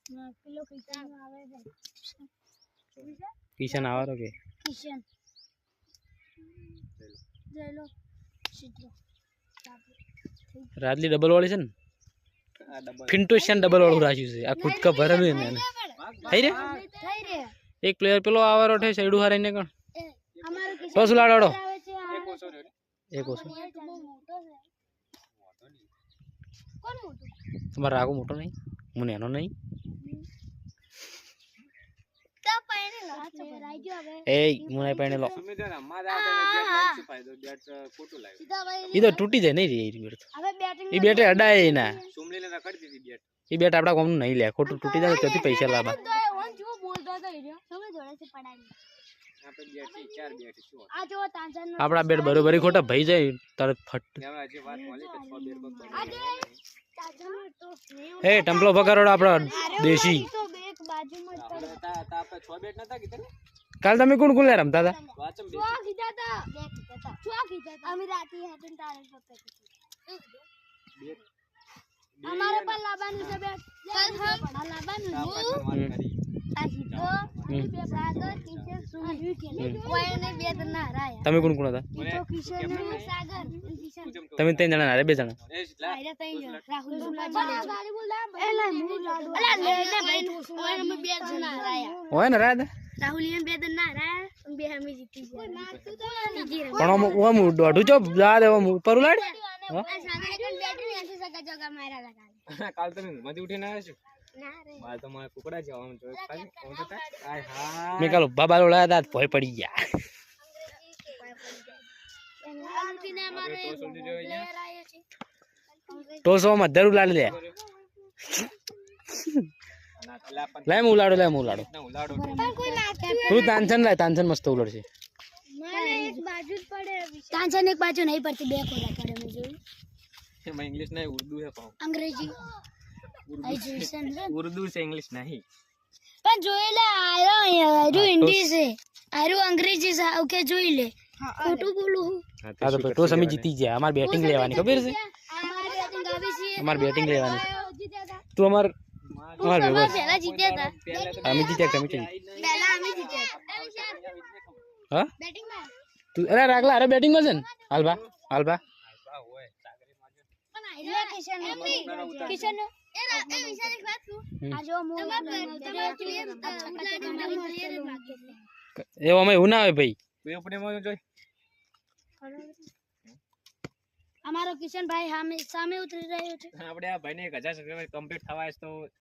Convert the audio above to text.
પેલો કિશન આવે છે કિશન આવરો કે કિશન જેલો સીધો રાજલી ડબલ વાળી છે ને ફિન્ટોશિયન ડબલ વાળું રાખ્યું છે આ કુટકા ભરેલું ને થઈ રે એક પ્લેયર પેલો આવરો છે સાઈડ હારીને કણ અમારો કિશન બસ લાડો આવે છે એક ઓછો મોટો છે કોણ મોટો તમારો રાગો મોટો નહીં મને એનો નહીં તો પાણી લો રાઈ ગયો હવે એ મને પાણી લો તમે જો રમવા જાવ તો બેટ શું ફાયદો બેટ ખોટું લાગે સીધા ભાઈ એ તો તૂટી જાય નહીં રે એ બેટ હવે બેટિંગ એ બેટે અડાય ના સુમલીને રખડી દીધી બેટ એ બેટ આપડા કોમનું નહીં લે ખોટું તૂટી જાય તો તેથી પૈસા લાવવા ઓન જો બોલતો હતો ઈર્યો તમે જોડે છે પડાઈ આપણે બેટ છે ચાર બેટ શું આ જો તાંજાન આપડા બેટ બરોબરી ખોટા ભઈ જાય તરત ફટ કહેવાય છે વાત મળી કે 6 બેટ પર તાંજાન તો એ ટમ્પલો પકડો આપડા દેશી તો એક બાજુમાં તા આપણે 6 બેટ નતા કીધા ને કાલ તમે કોણ કોણ રમતા હતા વાચમ બેટ ચો કીધા હતા બે કીધા હતા ચો કીધા હતા અમે રાતે હેતન તારે પપ્પા બેટ અમારે પર લાવવાનું છે બેટ હા લાવવાનું વાત કરી આ સીધો બે સાગર કિશન સુઈ કોઈને બે ના રાય તમે કોણ કોણ હતા તો કિશન સાગર કિશન તમે ત્રણ જણા ના બે જણા એ લા આયરા તઈ રાહુલ ગાડી બોલા એલા હું લાડો અલા લે લે ભાઈ ઓય અમે બે જણા રાયા હોય ને રાત રાહુલ એમ બે ના રાયા બે અમે જીતી ગયા મારતું તો નહીં પણ ઓમ દોઢું ચો જા દે ઓમ ઉપર ઉલાડ આ સાગર એક બેટરી એસી સકા જગા મારા લગા કાલ તમે ઊંઘમાંથી ઉઠીને આવ્યા છો ના રે મારે તો મારે કુકડા છે આમ જો ખાલી આમ તો આય હા મેં કાલ બાબા ઉલાયા હતા ભય પડી ગયા ઉઠીને અમારે પ્લેયર આયો છે ટોસો માં ધરું લાડ લે ના પેલા પણ લાય હું ઉલાડો ના ઉલાડો પણ કોઈ નાખ્યું તું તાંસન લાય તાંસન મસ્ત ઉલડશે મને એક બાજુ જ પડે તાંજન એક બાજુ નહીં પડતી બે કોલા પડે મેં જોયું એમાં ઇંગ્લિશ નહીં ઉર્દુ હે પાઉં અંગ્રેજી એજ્યુકેશન છે ઉર્દુ છે ઇંગ્લિશ નહીં પણ જોઈ લે આયરો હિન્દી છે આયરો અંગ્રેજી છે ઓકે જોઈ લે ખોટું બોલું હા તો ટોસ અમે જીતી ગયા અમાર બેટિંગ લેવાની ખબર છે અમારે બેટિંગ આવી છે અમાર બેટિંગ લેવાની જીત્યા હતા તું અમાર અમાર ભેગો પહેલા જીત્યા હતા અમે જીત્યા તમે જીતી પહેલા અમે જીત્યા હા બેટિંગ માં તું અરે રાખલા અરે બેટિંગ માં છે ને હાલબા હોય સાગરી માં પણ આયરો કિશન એના એ વિશે એક વાત કહું આ જો મો એવો અમે એવું ના આવે ભાઈ બે ઉપડે માં જોઈ અમારો કિશન ભાઈ સામે ઉતરી રહ્યો છે આપણે આ ભાઈને 1000 સબસ્ક્રાઇબર કમ્પ્લીટ થવા છે તો